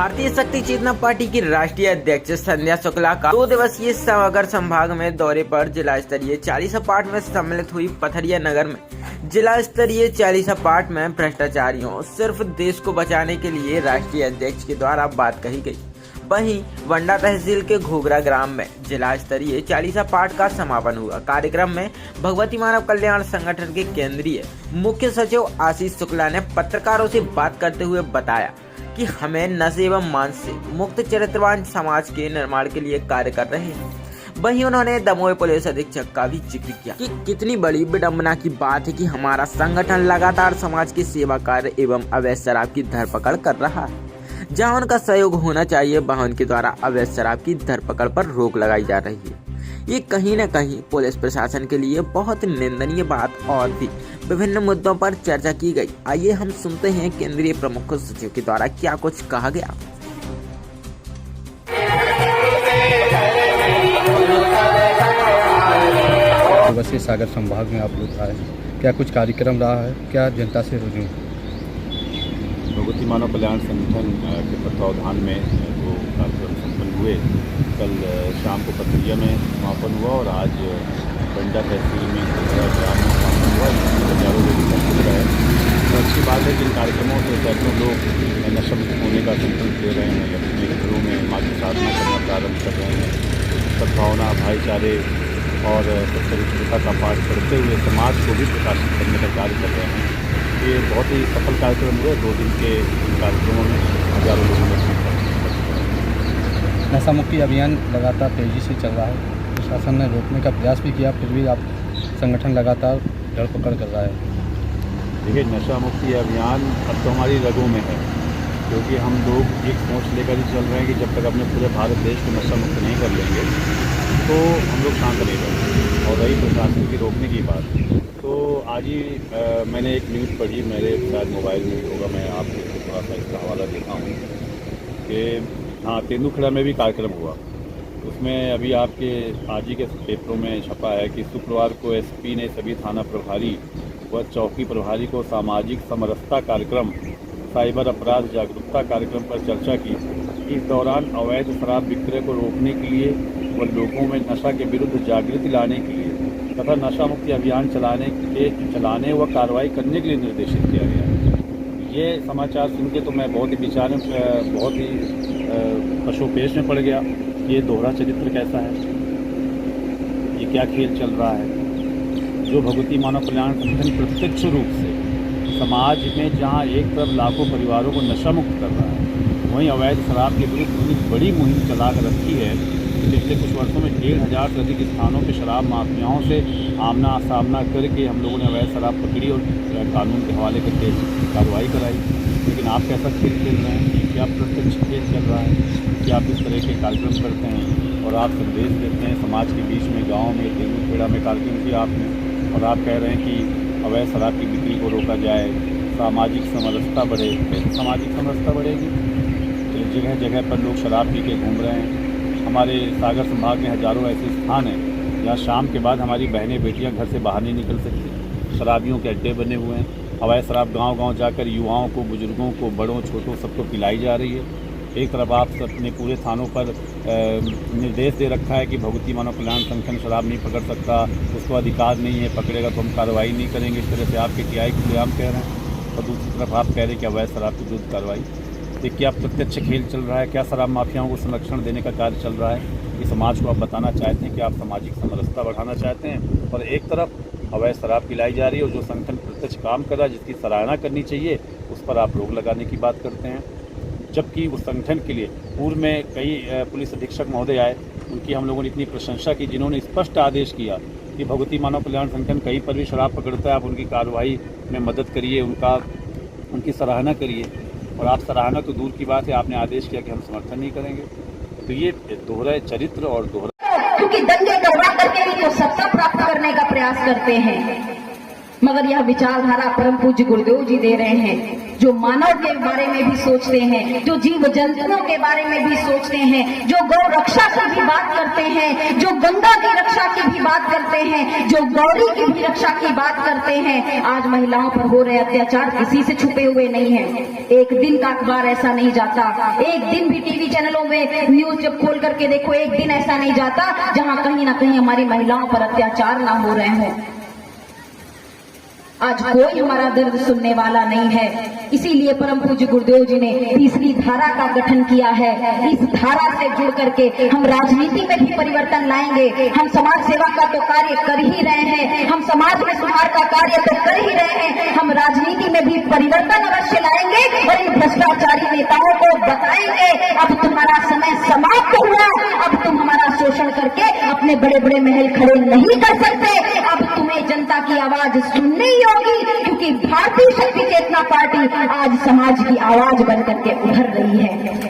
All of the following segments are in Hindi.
भारतीय शक्ति चेतना पार्टी की राष्ट्रीय अध्यक्ष संध्या शुक्ला का 2 दिवसीय सागर संभाग में दौरे पर जिला स्तरीय 40 पाठ में सम्मिलित हुई। पथरिया नगर में जिला स्तरीय 40 पाठ में भ्रष्टाचारियों सिर्फ देश को बचाने के लिए राष्ट्रीय अध्यक्ष के द्वारा बात कही गई। वहीं वंडा तहसील के घोघरा ग्राम में जिला स्तरीय 40 पाठ का समापन हुआ। कार्यक्रम में भगवती मानव कल्याण संगठन के केंद्रीय मुख्य सचिव आशीष शुक्ला ने पत्रकारों से बात करते हुए बताया कि हमें नशे एवं मांस से मुक्त चरित्रवान समाज के निर्माण के लिए कार्य कर रहे हैं। वहीं उन्होंने दमोह पुलिस अधीक्षक का भी जिक्र किया कि कितनी बड़ी विडंबना की बात है कि हमारा संगठन लगातार समाज की सेवा कार्य एवं अवैध शराब की धरपकड़ कर रहा है। जहां उनका सहयोग होना चाहिए वहां उनके द्वारा अवैध शराब की धरपकड़ पर रोक लगाई जा रही है। ये कहीं न कहीं पुलिस प्रशासन के लिए बहुत निंदनीय बात और भी विभिन्न मुद्दों पर चर्चा की गई। आइए हम सुनते हैं केंद्रीय प्रमुख सचिव के द्वारा क्या कुछ कहा गया। दिवसीय सागर संभाग में आप लोग आए, क्या कुछ कार्यक्रम रहा है, क्या जनता से रुझान? भगवती मानव कल्याण संगठन के तत्वावधान में वो कार्यक्रम संपन्न हुए। कल शाम को पथरिया में समापन हुआ और आज बंडा तहसील में ग्राम में समापन हुआ। हजारों लोग उपस्थित रहे। तो अच्छी बात है कि इन कार्यक्रमों से सैकड़ों लोग नशा मुक्त होने का संकल्प ले रहे हैं, अपने घरों में माँ की साधना करना प्रारंभ कर रहे हैं। सद्भावना, भाईचारे और सच्चरित्रता का पाठ करते हुए समाज को भी प्रकाशित करने का कार्य कर रहे हैं। ये बहुत ही सफल कार्यक्रम हुए। 2 दिन के कार्यक्रमों में हजारों लोगों ने नशा मुक्ति अभियान लगातार तेजी से चल रहा है। प्रशासन ने रोकने का प्रयास भी किया, फिर भी आप संगठन लगातार धरपकड़ कर रहा है। देखिए, नशा मुक्ति अभियान अब तो हमारी रगों में है, क्योंकि हम लोग एक सोच लेकर ही चल रहे हैं कि जब तक अपने पूरे भारत देश को नशा मुक्त नहीं कर लेंगे तो हम लोग शांत नहीं रहेंगे। और रही प्रशासन की रोकने की बात, तो आज ही मैंने एक न्यूज़ पढ़ी, मेरे शायद मोबाइल में होगा, मैं आपको थोड़ा सा इसका हवाला देता हूँ कि हाँ, तेंदुखेड़ा में भी कार्यक्रम हुआ। उसमें अभी आपके आज ही के पेपरों में छपा है कि शुक्रवार को एसपी ने सभी थाना प्रभारी व चौकी प्रभारी को सामाजिक समरसता कार्यक्रम, साइबर अपराध जागरूकता कार्यक्रम पर चर्चा की। इस दौरान अवैध शराब विक्रय को रोकने के लिए व लोगों में नशा के विरुद्ध जागृति लाने के लिए तथा नशा मुक्ति अभियान चलाने व कार्रवाई करने के लिए निर्देशित किया गया। ये समाचार सुन के तो मैं बहुत ही विचार में, बहुत ही पशुपेश में पड़ गया कि ये दोहरा चरित्र कैसा है, ये क्या खेल चल रहा है। जो भगवती मानव कल्याण संगठन प्रत्यक्ष रूप से समाज में जहाँ एक तरफ लाखों परिवारों को नशा मुक्त कर रहा है, वहीं अवैध शराब के विरुद्ध एक बड़ी मुहिम चला कर रखी है। पिछले कुछ वर्षों में 1,500 से अधिक स्थानों पे शराब माफियाओं से आमना सामना करके हम लोगों ने अवैध शराब पकड़ी और कानून के हवाले करके कार्रवाई कराई। लेकिन आप कैसा खेल खेल रहे हैं? क्या प्रत्यक्ष खेल चल रहा है कि आप इस तरह के कार्यक्रम करते हैं और आप संदेश देते हैं समाज के बीच में, गाँव में, तेंदुखेड़ा में कार्यक्रम किया आपने, और आप कह रहे हैं कि अवैध शराब की बिक्री को रोका जाए, सामाजिक समरसता बढ़े। कैसे सामाजिक समरसता बढ़ेगी? जगह जगह पर लोग शराब पी के घूम रहे हैं। हमारे सागर संभाग में हजारों ऐसे स्थान हैं जहाँ शाम के बाद हमारी बहनें बेटियाँ घर से बाहर नहीं निकल सकती। शराबियों के अड्डे बने हुए हैं। अवैध शराब गांव-गांव जाकर युवाओं को, बुजुर्गों को, बड़ों छोटों सबको पिलाई जा रही है। एक तरफ आप अपने पूरे थानों पर निर्देश दे रखा है कि भगवती मानव कल्याण संगठन शराब नहीं पकड़ सकता, उसको अधिकार नहीं है, पकड़ेगा तो हम कार्रवाई नहीं करेंगे। इस तरह से आपके टीआई खुलेआम कह रहे हैं, और दूसरी तरफ आप कह रहे हैं कि अवैध शराब के विरुद्ध कार्रवाई। देखिए, क्या प्रत्यक्ष खेल चल रहा है? क्या शराब माफियाओं को संरक्षण देने का कार्य चल रहा है? कि समाज को आप बताना चाहते हैं कि आप सामाजिक समरसता बढ़ाना चाहते हैं, और एक तरफ अवैध शराब पिलाई जा रही है और जो संगठन प्रत्यक्ष काम कर रहा है, जिसकी सराहना करनी चाहिए, उस पर आप रोक लगाने की बात करते हैं। जबकि उस संगठन के लिए पूर्व में कई पुलिस अधीक्षक महोदय आए, उनकी हम लोगों ने इतनी प्रशंसा की, जिन्होंने स्पष्ट आदेश किया कि भगवती मानव कल्याण संगठन कहीं पर भी शराब पकड़ता है, आप उनकी कार्रवाई में मदद करिए, उनकी सराहना करिए। और आप सराहना तो दूर की बात है, आपने आदेश किया कि हम समर्थन नहीं करेंगे। तो ये दोहरा चरित्र और दोहरा, क्योंकि दंगे करवा करके भी जो सत्ता प्राप्त करने का प्रयास करते हैं, मगर यह विचारधारा परम पूज्य गुरुदेव जी दे रहे हैं जो मानव के बारे में भी सोचते हैं, जो जीव जंतुओं के बारे में भी सोचते हैं, जो गौ रक्षा की भी बात करते हैं, जो गंगा की रक्षा की भी बात करते हैं, जो गौरी की भी रक्षा की बात करते हैं। आज महिलाओं पर हो रहे अत्याचार किसी से छुपे हुए नहीं है। एक दिन का अखबार ऐसा नहीं जाता, एक दिन भी टीवी चैनलों में न्यूज जब खोल करके देखो, एक दिन ऐसा नहीं जाता जहां कहीं ना कहीं हमारी महिलाओं पर अत्याचार ना हो रहे हों। आज कोई हमारा दर्द सुनने वाला नहीं है। इसीलिए परम पूज्य गुरुदेव जी ने तीसरी धारा का गठन किया है। इस धारा से जुड़ करके हम राजनीति में भी परिवर्तन लाएंगे। हम समाज सेवा का तो कार्य कर ही रहे हैं, हम समाज में सुधार का कार्य तो कर ही रहे हैं, हम राजनीति में भी परिवर्तन अवश्य लाएंगे और इन भ्रष्टाचारी नेताओं को बताएंगे अब तुम्हारा समय समाप्त हुआ, अब तुम हमारा शोषण करके अपने बड़े बड़े महल खड़े नहीं कर सकते, अब तुम्हें जनता की आवाज सुननी होगी, क्योंकि भारतीय शक्ति चेतना पार्टी आज समाज की आवाज बनकर के उभर रही है।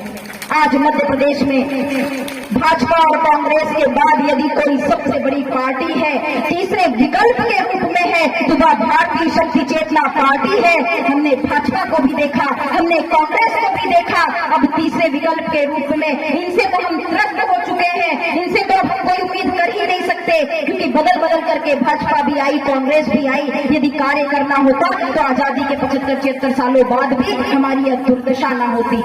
आज मध्य प्रदेश में भाजपा और कांग्रेस के बाद यदि कोई सबसे बड़ी पार्टी है, तीसरे विकल्प के रूप में है, तो वह भारतीय शक्ति चेतना पार्टी है। हमने भाजपा को भी देखा, हमने कांग्रेस को भी देखा, अब तीसरे विकल्प के रूप में इनसे तो हम त्रस्त हो चुके हैं, इनसे तो हम कोई उम्मीद कर ही नहीं सकते, क्योंकि बदल बदल करके भाजपा भी आई, कांग्रेस भी आई। यदि कार्य करना होता तो आजादी के 75-76 सालों बाद भी हमारी यह दुर्दशा न होती।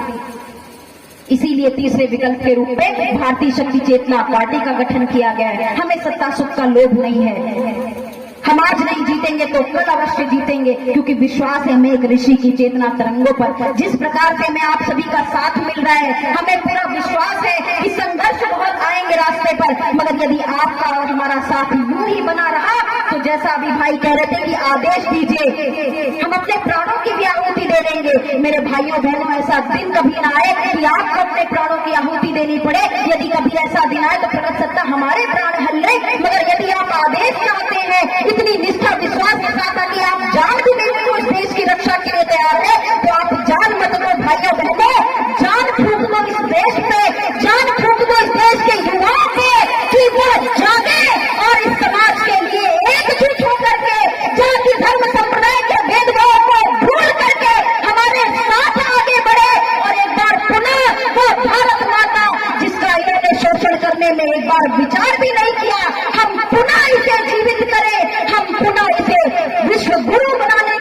इसीलिए तीसरे विकल्प के रूप में भारतीय शक्ति चेतना पार्टी का गठन किया गया है। हमें सत्ता सुख का लोभ नहीं है। हम आज नहीं जीतेंगे तो कल अवश्य जीतेंगे, क्योंकि विश्वास है हमें एक ऋषि की चेतना तरंगों पर। जिस प्रकार से हमें आप सभी का साथ मिल रहा है, हमें पूरा विश्वास है कि संघर्ष बहुत आएंगे रास्ते पर, मगर यदि आपका और हमारा साथ यूं ही बना रहा तो जैसा अभी भाई कह रहे थे कि आदेश दीजिए, हम अपने प्राणों की भी आहुति दे देंगे। मेरे भाइयों बहनों, ऐसा दिन कभी ना आए कि आपको अपने प्राणों की आहुति देनी पड़े। यदि कभी ऐसा दिन आए तो प्रगट सत्ता हमारे प्राण हल ले, मगर यदि आप आदेश चाहते हैं इतनी निष्ठा विश्वास के साथ कि आप जान भी देने को इस देश की रक्षा के लिए तैयार है, तो आप जान मत दो भाइयों बहनों, जान फूंक दो इस देश पे, जान फूंक दो इस देश के युवाओं पे, कि वो जागे और इस समाज के लिए एकजुट होकर के जाति धर्म संप्रदाय के भेदभाव को भूल करके हमारे साथ आगे बढ़े और एक बार पुनः वो भारत माता जिसका इन्होंने शोषण करने में एक बार विचार भी नहीं किया, हम